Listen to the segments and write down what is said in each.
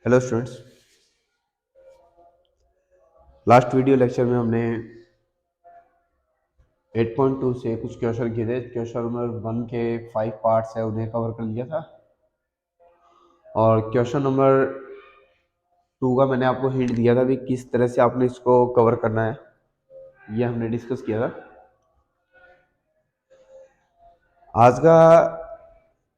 Hello students. Last video lecture में हमने 8.2 से कुछ क्वेश्चन किए थे। क्वेश्चन नंबर 1 के 5 पार्ट्स है, उन्हें कवर कर लिया था। और क्वेश्चन नंबर 2 का मैंने आपको हिंट दिया था भी किस तरह से आपने इसको कवर करना है, ये हमने डिस्कस किया था। आज का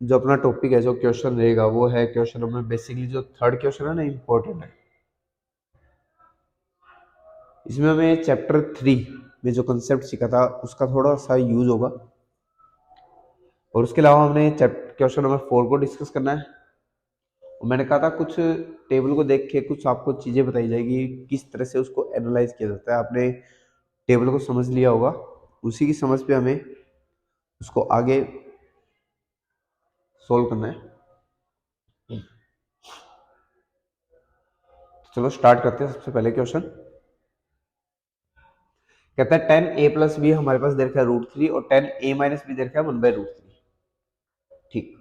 जो अपना टॉपिक है, जो क्वेश्चन रहेगा, वो है क्वेश्चन नंबर बेसिकली जो थर्ड क्वेश्चन है ना, इम्पोर्टेंट है। इसमें हमें चैप्टर 3 में जो कंसेप्ट सीखा था उसका थोड़ा सा यूज होगा, और उसके अलावा हमने क्वेश्चन नंबर 4 को डिस्कस करना है। और मैंने कहा था कुछ टेबल को देख के कुछ आपको चीज़ें बताई जाएगी किस तरह से उसको एनालाइज किया जाता है। आपने टेबल को समझ लिया होगा, उसी की समझ पे हमें उसको आगे सोल्व करना है। चलो स्टार्ट करते हैं। सबसे पहले क्वेश्चन कहता है 10a+b हमारे पास दे रखा है √3 और 10a - b दे रखा है 1/√3। ठीक,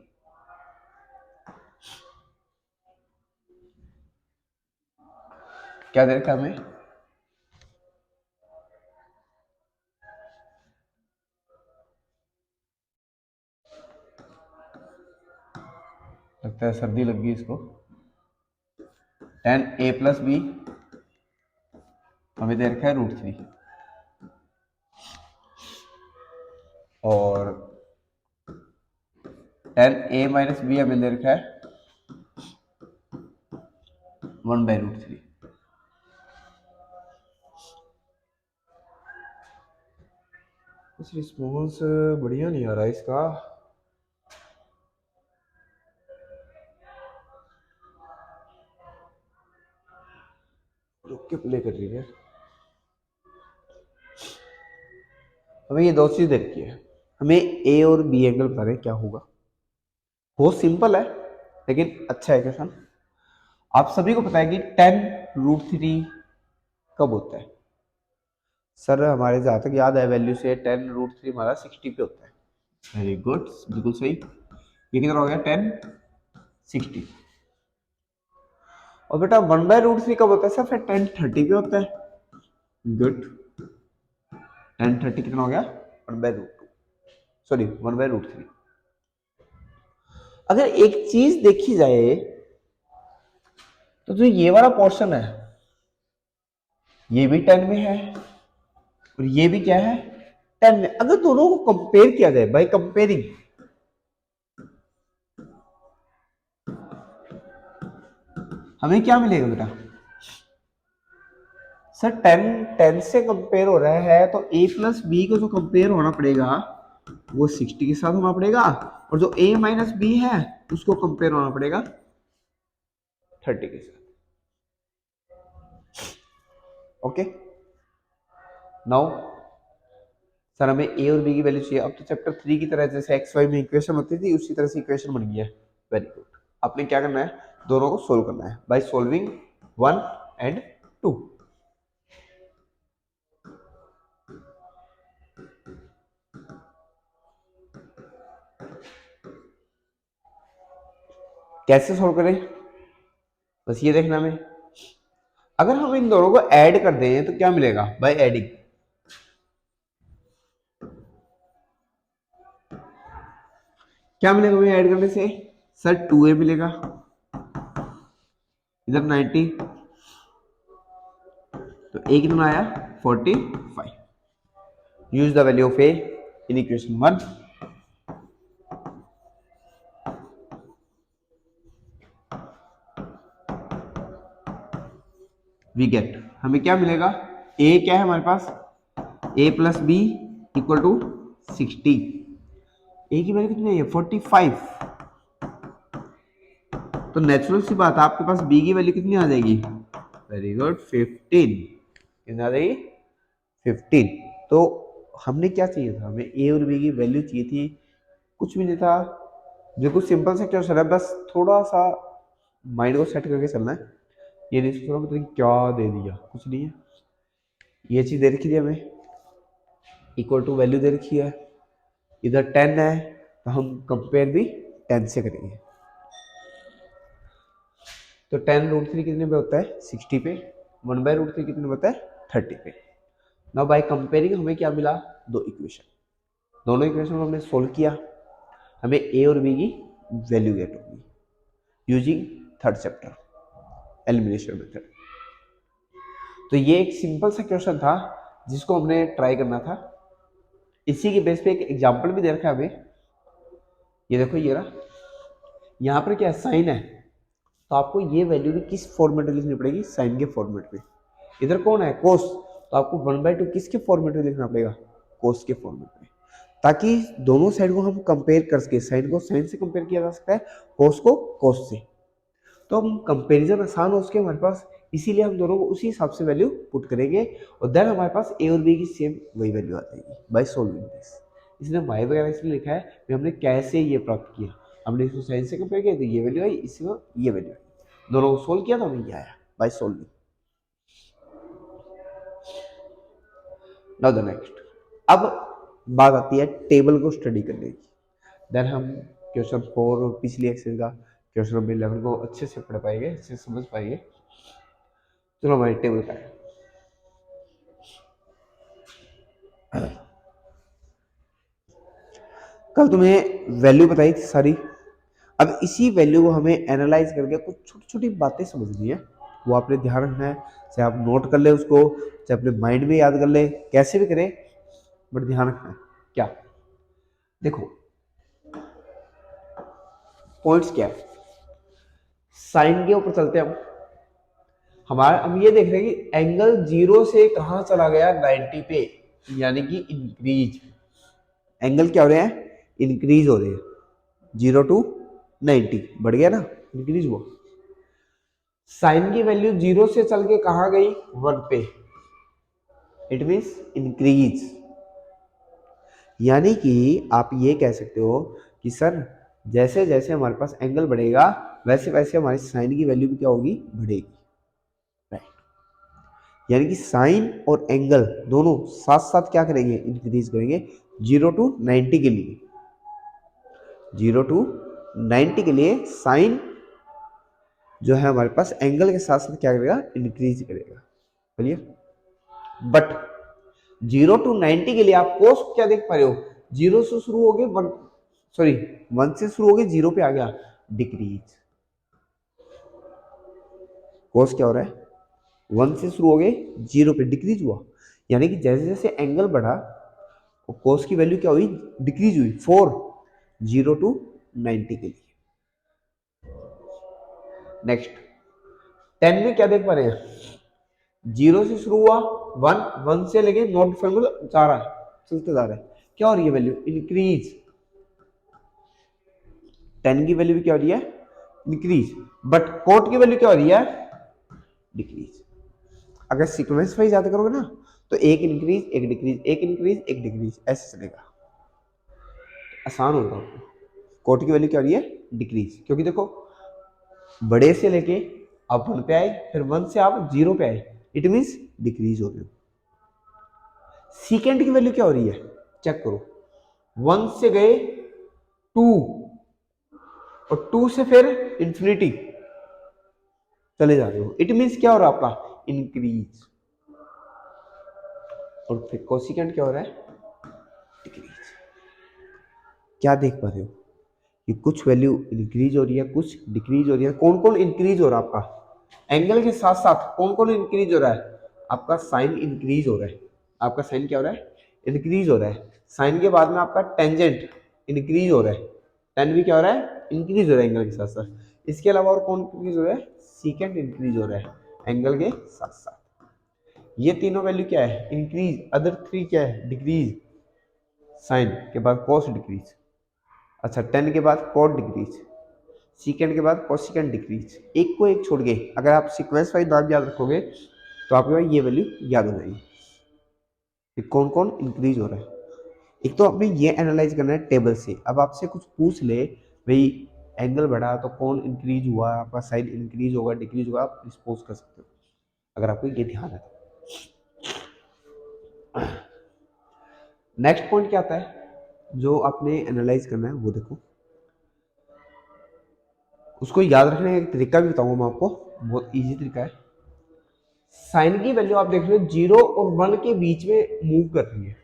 क्या दे रखा है हमें? लगता है सर्दी लग गई इसको। 10a+b हमें दे रखा है √3 और 10a - b हमें दे रखा है 1/√3। कुछ रिस्पॉन्स बढ़िया नहीं आ रहा है इसका। रुक के प्ले कर रही है। हमें ये दो चीज देखी है, हमें ए और बी एंगल बता रहे हैं क्या होगा। बहुत सिंपल है लेकिन अच्छा है क्वेश्चन। आप सभी को पता है कि 10√3 कब होता है? सर हमारे जहाँ तक याद है वैल्यू से 10√3 हमारा 60 पे होता है। वेरी गुड, बिल्कुल सही। ये कितना हो गया? 1060। और बेटा 1/√3 कब होता है? सर फिर 1030 पे होता है। गुड, 1030 कितना हो गया? 1/√2, सॉरी 1/√3। अगर एक चीज देखी जाए तो जो ये वाला पोर्शन है ये भी 10 में है और ये भी क्या है? 10 में। अगर दोनों को कंपेयर किया जाए, बाय कंपेयरिंग, हमें क्या मिलेगा बेटा? सर 10 10 से कंपेयर हो रहा है तो a+b को जो कंपेयर होना पड़ेगा वो 60 के साथ होना पड़ेगा, और जो a - b है उसको कंपेयर होना पड़ेगा 30 के साथ। ओके, नाउ सर हमें ए और बी की वैल्यू चाहिए। अब तो चैप्टर 3 की तरह जैसे एक्स वाई में इक्वेशन होती थी उसी तरह से इक्वेशन बन गई है। Very good. आपने क्या करना है? दोनों को सोल्व करना है बाय सोल्विंग 1 एंड 2। कैसे सोल्व करें बस ये देखना हमें। अगर हम इन दोनों को ऐड कर दें तो क्या मिलेगा बाय एडिंग? क्या मिलेगा हमें ऐड करने से? सर 2a मिलेगा, इधर 90, तो a कितना आया? 45। Use the value of a in equation 1। We get, हमें क्या मिलेगा? a क्या है हमारे पास? a+b equal to 60। a की वैल्यू कितनी है? 45। तो नेचुरल सी बात है आपके पास b की वैल्यू कितनी आ जाएगी? Very good, 15। कितनी आ जाएगी? 15। तो हमने क्या चाहिए था? हमें a और b की वैल्यू चाहिए थी, कुछ भी नहीं था। बिल्कुल सिंपल से क्वेश्चन है, बस थोड़ा सा माइंड को सेट करके चलना है। ये नहीं सोचना मतलब क्या दे दिया, कुछ नहीं है। ये चीज दे रखी थी हमें, इक्वल टू वैल्यू दे रखी है, इधर 10 है तो हम कंपेयर भी 10 से करेंगे। तो 10√3 कितने पे होता है 60 पे, 1/√3 कितने पे होता है 30 पे। नाउ बाय कंपेयरिंग हमें क्या मिला, दो इक्वेशन, दोनों इक्वेशन को हमने सोल्व किया, हमें ए और बी की वैल्यू गेट होगी using third chapter elimination method. तो ये एक सिंपल सा क्वेश्चन था जिसको हमने ट्राई करना था। इसी के बेस पे एक एग्जांपल भी दे रखा है हमें, ये देखो ये रहा, यहाँ पर क्या साइन है, तो आपको ये वैल्यू भी किस फॉर्मेट में लिखनी पड़ेगी, साइन के फॉर्मेट में। इधर कौन है कोस, तो आपको 1/2 किसके फॉर्मेट में लिखना पड़ेगा, कोस के फॉर्मेट में, ताकि दोनों साइड को हम कंपेयर कर सके। साइन को साइन से कंपेयर किया जा सकता है, कोस को कोस से, तो हम कंपेरिजन आसान हो सके हमारे पास, इसीलिए हम दोनों को उसी हिसाब से वैल्यू पुट करेंगे और देन हमारे पास ए और बी की सेम वही वैल्यू आ जाएगी बाय सोल्विंग दिस। इसने वाई वगैरह इसलिए लिखा है कि हमने कैसे ये प्राप्त किया, हमने इसको साइन से कंपेयर किया तो ये वैल्यू आई, इसको ये वैल्यू आई, दोनों को सोल्व किया तो हमें ये आया by solving. Now the next, अब बात आती है टेबल को स्टडी करने की। देन हम क्वेश्चन 4 पिछली एक्सरसाइज का क्वेश्चन नंबर 11 को अच्छे से पढ़ पाएंगे, अच्छे से समझ पाएंगे। चलो हमारी टेबल का है, कल तुम्हें वैल्यू बताई थी सारी, अब इसी वैल्यू को हमें एनालाइज करके कुछ छोटी छोटी बातें समझनी है, वो आपने ध्यान रखना है, चाहे आप नोट कर ले उसको, चाहे अपने माइंड में याद कर ले, कैसे भी करें, बट ध्यान रखना है। क्या देखो पॉइंट्स क्या है, साइन के ऊपर चलते हैं हम ये देख रहे हैं कि एंगल 0 से कहां चला गया 90 पे, यानी कि इंक्रीज, एंगल क्या हो रहे हैं, इंक्रीज हो रहे हैं, 0 to 90 बढ़ गया ना, इंक्रीज हुआ। साइन की वैल्यू 0 से चल के कहां गई 1 पे, इट मींस इंक्रीज। यानी कि आप ये कह सकते हो कि सर जैसे जैसे हमारे पास एंगल बढ़ेगा वैसे वैसे हमारी साइन की वैल्यू भी क्या होगी, बढ़ेगी, राइट। यानी कि साइन और एंगल दोनों साथ साथ क्या करेंगे, इंक्रीज करेंगे 0 to 90 के लिए, 0 to 90 के लिए साइन जो है हमारे पास एंगल के साथ साथ क्या करेगा, इंक्रीज करेगा, बोलिए। बट 0 to 90 के लिए आप कोस क्या देख पा रहे हो, 0 से शुरू हो गए 1, सॉरी 1 से शुरू हो गए 0 पे आ गया, डिक्रीज। कोस क्या हो रहा है, 1 से शुरू हो गए 0 पे डिक्रीज हुआ, यानी कि जैसे जैसे एंगल बढ़ा कोस की वैल्यू क्या हुई, डिक्रीज हुई, 4 0 to 90 के लिए। नेक्स्ट 10 में क्या देख पा रहे हैं, 0 से शुरू हुआ 1, 1 से लेके नॉट डिफाइनेबल जा रहा है, चलते जा रहा है, क्या हो रही है वैल्यू, इंक्रीज। 10 की वैल्यू भी क्या हो रही है, इंक्रीज, बट कोट की वैल्यू क्या हो रही है, डिक्रीज। अगर सीक्वेंस वाइज याद करोगे ना तो एक इंक्रीज एक डिक्रीज, एक इंक्रीज एक डिक्रीज, ऐसे चलेगा, आसान होगा। कोट की वैल्यू क्या हो रही है, डिक्रीज, क्योंकि देखो बड़े से लेके आप 1 पे आए, फिर 1 से आप 0 पे आए, इट मींस डिक्रीज हो रही हो। सेकेंड की वैल्यू क्या हो रही है, चेक करो, 1 से गए 2 और 2 से फिर इंफिनिटी चले जा रहे हो, इट मींस क्या हो रहा है आपका, इंक्रीज। और फिर कोसिकेंट क्या हो रहा है, डिक्रीज। क्या देख पा रहे हो कि कुछ वैल्यू इंक्रीज हो रही है, कुछ डिक्रीज हो रही है। कौन कौन इंक्रीज हो रहा है आपका, एंगल के साथ साथ कौन कौन इंक्रीज हो रहा है, आपका साइन इंक्रीज हो रहा है, आपका साइन क्या हो रहा है, इंक्रीज हो रहा है। साइन के बाद में आपका टेंजेंट इंक्रीज हो रहा है, टेन भी क्या हो रहा है, इंक्रीज हो रहा है एंगल के साथ साथ। इसके अलावा और कौन इंक्रीज हो रहा है, सीकेंट इंक्रीज हो रहा है एंगल के साथ साथ। ये तीनों वैल्यू क्या है, इंक्रीज, अदर 3 क्या है, डिक्रीज। साइन के बाद कॉस डिक्रीज, अच्छा 10 के बाद कॉट डिक्रीज, सीकेंड के बाद कोसिकेंट डिक्रीज। एक को एक छोड़ के अगर आप सीक्वेंस वाइज नाम याद रखोगे तो आपके पास ये वैल्यू याद हो जाएगी कि कौन कौन इंक्रीज हो रहा है। एक तो आपने ये एनालाइज करना है टेबल से। अब आपसे कुछ पूछ ले भाई एंगल बढ़ा तो कौन इंक्रीज हुआ, आपका साइन इंक्रीज होगा डिक्रीज होगा, आप रिस्पोज कर सकते हो अगर आपको ये ध्यान है। नेक्स्ट पॉइंट क्या आता है जो आपने एनालाइज करना है, वो देखो उसको याद रखने का एक तरीका भी बताऊंगा मैं आपको, बहुत इजी तरीका है। साइन की वैल्यू आप देख रहे हो 0 और 1 के बीच में मूव कर रही है।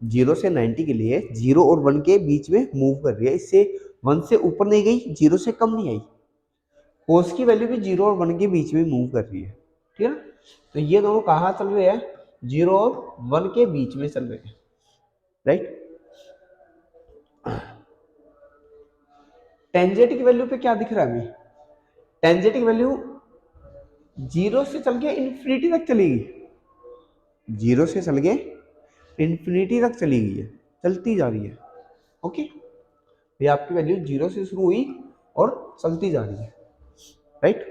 0 से 90 के लिए 0 और 1 के बीच में मूव कर रही है, इससे 1 से ऊपर नहीं गई, 0 से कम नहीं आई। कोस की वैल्यू भी 0 और 1 के बीच में मूव कर रही है, ठीक है ना। तो ये दोनों कहाँ चल रहे हैं, 0 और 1 के बीच में चल रहे हैं, राइट। टेंजेंट की वैल्यू पे क्या दिख रहा है हमें, टेंजेंट की वैल्यू 0 से चल के इन्फिनिटी तक चलेगी, 0 से चल के इन्फिनिटी तक चली गई है, चलती जा रही है। ओके, ये आपकी वैल्यू 0 से शुरू हुई और चलती जा रही है, राइट।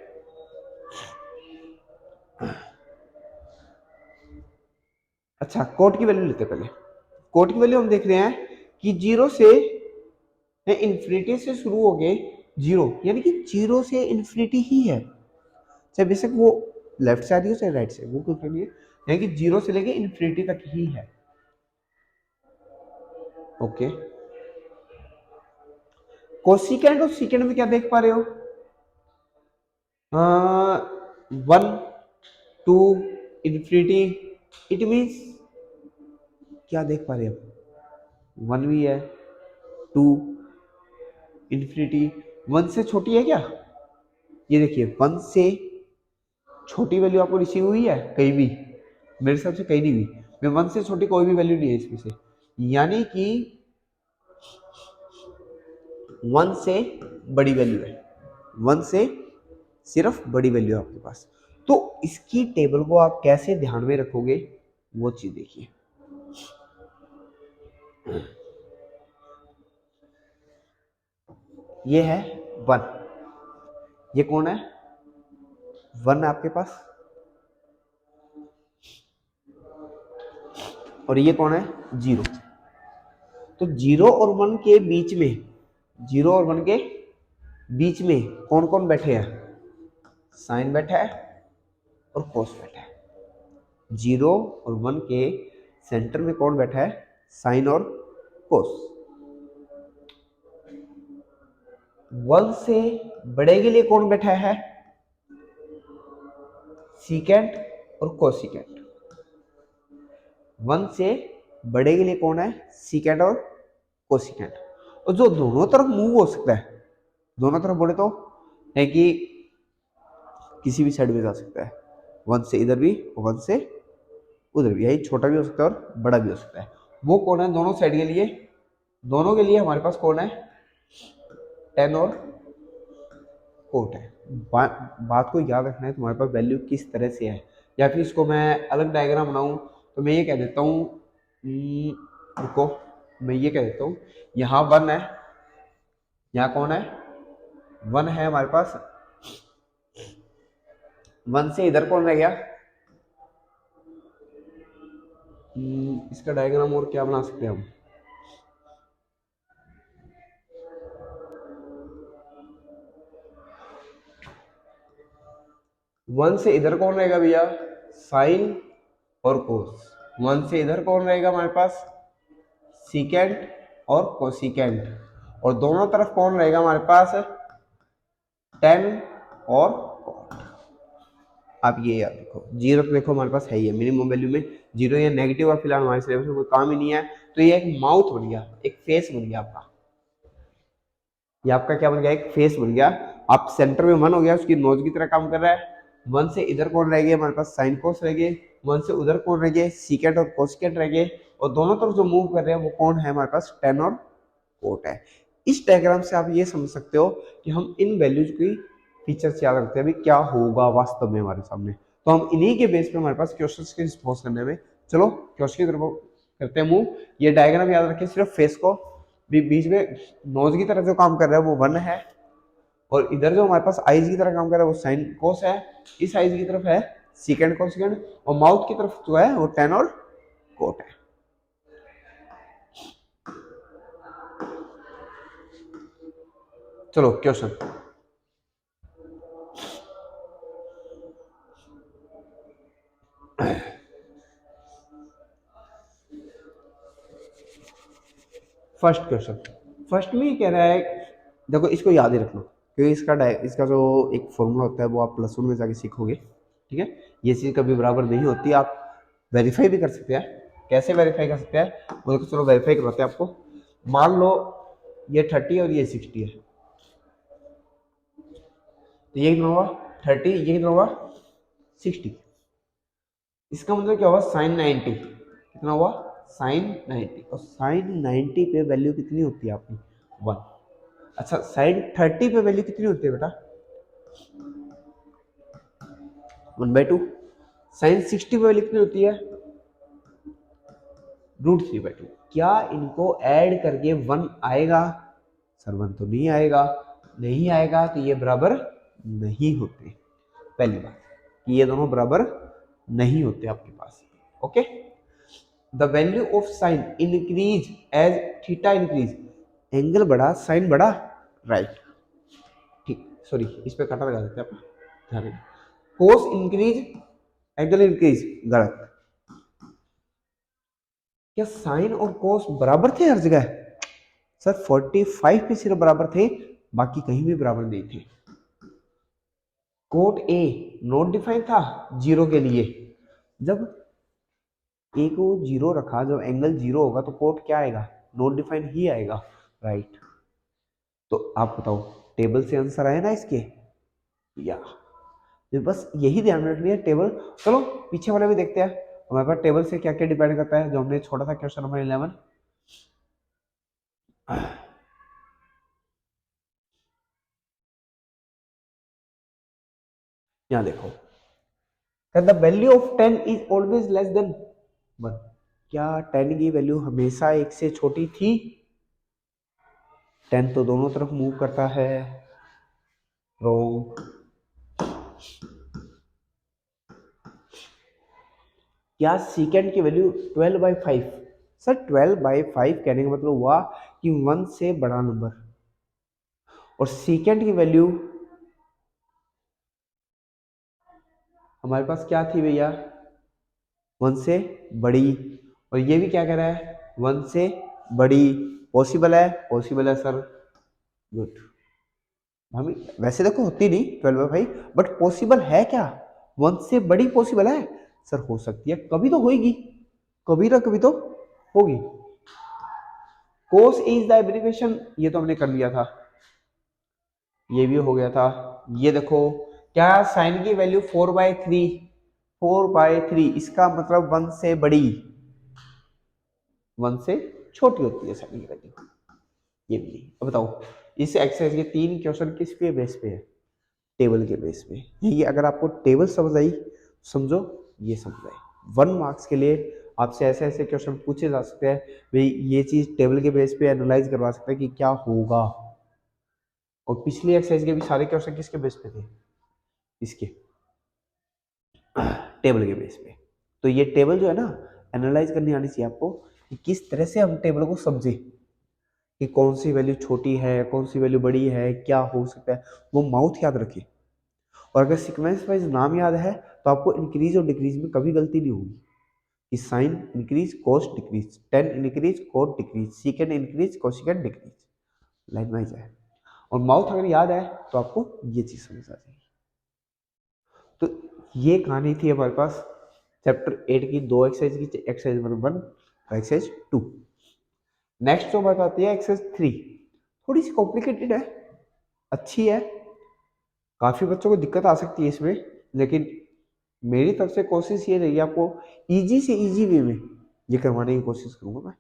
अच्छा, कोट की वैल्यू लेते हैं पहले। कोट की वैल्यू हम देख रहे हैं कि 0 से इन्फिनिटी से शुरू हो गए 0, यानी कि 0 से इन्फिनिटी ही है, चाहे बेशक वो लेफ्ट से आ रही हो चाहे राइट से, वो कोई नहीं है, यानी कि 0 से लेके इन्फिनिटी तक ही है। ओके, कोसिकेंड और सीकेंड में क्या देख पा रहे हो, 1 2 इन्फिनिटी, इट मीन्स क्या देख पा रहे हो, 1 भी है, 2 इन्फिनिटी, 1 से छोटी है क्या, ये देखिए 1 से छोटी वैल्यू आपको रिसीव हुई है कहीं भी, मेरे हिसाब से कहीं नहीं हुई, मैं 1 से छोटी कोई भी वैल्यू नहीं है इसमें से, यानी कि 1 से बड़ी वैल्यू है, 1 से सिर्फ बड़ी वैल्यू है आपके पास। तो इसकी टेबल को आप कैसे ध्यान में रखोगे वो चीज देखिए। ये है 1, ये कौन है, 1 है आपके पास, और ये कौन है, 0। तो 0 और 1 के बीच में, 0 और 1 के बीच में कौन कौन बैठे हैं, साइन बैठा है और कोस बैठा है। 0 और 1 के सेंटर में कौन बैठा है, साइन और कोस। 1 से बड़े के लिए कौन बैठा है, सीकेंट और कोसिकेंट। 1 से बड़े के लिए कौन है, सीकेंट और कोसिकेंट। और जो दोनों तरफ मूव हो सकता है, दोनों तरफ बोले तो है कि किसी भी साइड में जा सकता है, 1 से इधर भी और 1 से उधर भी, यही छोटा भी हो सकता है और बड़ा भी हो सकता है। वो कौन है दोनों साइड के लिए, दोनों के लिए हमारे पास कौन है, टेन और कोट है। बात को याद रखना है तुम्हारे पास वैल्यू किस तरह से है, या फिर इसको मैं अलग डायग्राम बनाऊं तो मैं ये कह देता हूँ, रुको, मैं ये कह देता हूँ यहाँ 1 है, यहाँ कौन है, 1 है हमारे पास, 1 से इधर कौन रह गया, इसका डायग्राम और क्या बना सकते हैं हम, 1 से इधर कौन रहेगा भैया, साइन और कोस। 1 से इधर कौन रहेगा हमारे पास, सीकेंट और कोसिकेंट। और दोनों तरफ कौन रहेगा हमारे पास, टेन और कॉट। आप ये याद रखो, 0 तो देखो हमारे पास है ही है, मिनिमम वैल्यू में 0 या नेगेटिव और फिलहाल हमारे सिलेबस में कोई काम ही नहीं है, तो ये एक माउथ बन गया, एक फेस बन गया आपका, ये आपका क्या बन गया, एक फेस बन गया। आप सेंटर में 1 हो गया, उसकी नोज की तरह काम कर रहा है। 1 से इधर कौन रह गए हमारे पास, साइन कोस रह गए। 1 से उधर कौन रह गए, सीकेंट और कोसिकेंट रह गए। और दोनों तरफ जो मूव कर रहे हैं वो कौन है हमारे पास, टेन और कोट है। इस डायग्राम से आप ये समझ सकते हो कि हम इन वैल्यूज की फीचर्स याद रखते हैं, अभी क्या होगा वास्तव में हमारे सामने, तो हम इन्हीं के बेस पे हमारे पास क्वेश्चंस के रिस्पॉन्स करने में। चलो क्वेश्चन की तरफ करते हैं मूव। ये डायग्राम याद रखें, सिर्फ फेस को, बीच में नोज की तरफ जो काम कर रहा है वो 1 है, और इधर जो हमारे पास आईज की तरह काम कर रहा है वो साइन कोस है, इस आईज की तरफ है सीकेंड कोसिकेंड, और माउथ की तरफ जो है वो टेन और कोट है। चलो क्वेश्चन, फर्स्ट क्वेश्चन, फर्स्ट में कह रहा है, देखो इसको याद ही रखना, क्योंकि इसका जो एक फॉर्मूला होता है वो आप +1 में जाके सीखोगे, ठीक है। ये चीज़ कभी बराबर नहीं होती, आप वेरीफाई भी कर सकते हैं। कैसे वेरीफाई कर सकते हैं वो देखो, चलो वेरीफाई करवाते हैं आपको। मान लो ये 30 और ये 60 है, तो ये कितना हुआ 30, ये कितना हुआ 60। इसका मतलब क्या हुआ साइन 90, कितना हुआ साइन 90, और साइन 90 पे वैल्यू कितनी होती है आपकी 1। अच्छा साइन 30 पे वैल्यू कितनी होती है बेटा 1/2। साइन 60 पे वैल्यू कितनी होती है √3/2। क्या इनको ऐड करके 1 आएगा सर? 1 तो नहीं आएगा, नहीं आएगा तो ये बराबर नहीं होते। पहली बात कि ये दोनों बराबर नहीं होते आपके पास, okay. The value of sine increase as theta increase, angle बढ़ा साइन बढ़ा, राइट, ठीक, सॉरी इस पे काटा लगा देते हैं आप, ध्यान रखिए। कोस इंक्रीज एंगल इंक्रीज, गलत। क्या साइन और कोस बराबर थे हर जगह? सर 45 पे सिर्फ बराबर थे, बाकी कहीं भी बराबर नहीं थे। कोट ए नॉट डिफाइन था जीरो के लिए, जब ए को जीरो रखा, जब एंगल जीरो होगा तो कोट क्या आएगा नॉट डिफाइन ही आएगा, राइट। तो आप बताओ टेबल से आंसर आए ना इसके, या तो बस यही ध्यान रखनी है टेबल। चलो पीछे वाले भी देखते हैं हमारे पास टेबल से क्या क्या डिपेंड करता है, जो हमने छोटा सा क्वेश्चन नंबर 11। यहाँ देखो, the value of 10 is always less than 1। क्या 10 की वैल्यू हमेशा 1 से छोटी थी? 10 तो दोनों तरफ मूव करता है, रॉन्ग। क्या सीकेंड की वैल्यू 12/5? सर 12/5 कहने का मतलब हुआ कि 1 से बड़ा नंबर, और सीकेंड की वैल्यू हमारे पास क्या थी भैया 1 से बड़ी, और ये भी क्या कह रहा है 1 से बड़ी। पॉसिबल है? पॉसिबल है सर, गुड। हमें वैसे देखो होती नहीं 12/5, बट पॉसिबल है क्या 1 से बड़ी पॉसिबल है? सर हो सकती है, कभी तो होगी, कभी ना कभी तो होगी। कोस इज द एब्रिविएशन, ये तो हमने कर लिया था, ये भी हो गया था। ये देखो क्या साइन की वैल्यू 4/3, 4/3 इसका मतलब 1 से बड़ी, 1 से छोटी होती है साइन की वैल्यू, ये भी नहीं। अब बताओ इस एक्सरसाइज के 3 क्वेश्चन किस पे बेस पे है? टेबल के बेस पे। ये अगर आपको टेबल समझ आई समझो, ये समझ आए 1 मार्क्स के लिए आपसे ऐसे ऐसे क्वेश्चन पूछे जा सकते हैं, भाई ये चीज टेबल के बेस पे एनालाइज करवा सकते हैं कि क्या होगा। और पिछली एक्सरसाइज के भी सारे क्वेश्चन किसके बेस पे थे? इसके टेबल के बेस पे। तो ये टेबल जो है ना एनालाइज करनी आनी चाहिए आपको, कि किस तरह से हम टेबल को समझे, कि कौन सी वैल्यू छोटी है कौन सी वैल्यू बड़ी है, क्या हो सकता है, वो माउथ याद रखिए। और अगर सीक्वेंस वाइज नाम याद है तो आपको इंक्रीज और डिक्रीज में कभी गलती नहीं होगी, कि sine increase cos decrease, 10 increase cos decrease, secant increase cosecant decrease, line wise है। और माउथ अगर याद है तो आपको ये चीज समझ आ जाएगी। तो ये कहानी थी हमारे पास चैप्टर 8 की 2 एक्सरसाइज की, एक्सरसाइज नंबर 1 और एक्सरसाइज 2। नेक्स्ट जो बात आती है एक्सरसाइज 3, थोड़ी सी कॉम्प्लिकेटेड है, अच्छी है, काफी बच्चों को दिक्कत आ सकती है इसमें, लेकिन मेरी तरफ से कोशिश ये रही आपको इजी से इजी वे में ये करवाने की कोशिश करूंगा मैं।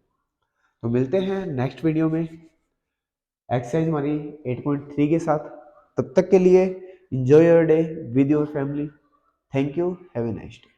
तो मिलते हैं नेक्स्ट वीडियो में एक्सरसाइज हमारी 8.3 के साथ। तब तक के लिए enjoy your day with your family. Thank you, have a nice day.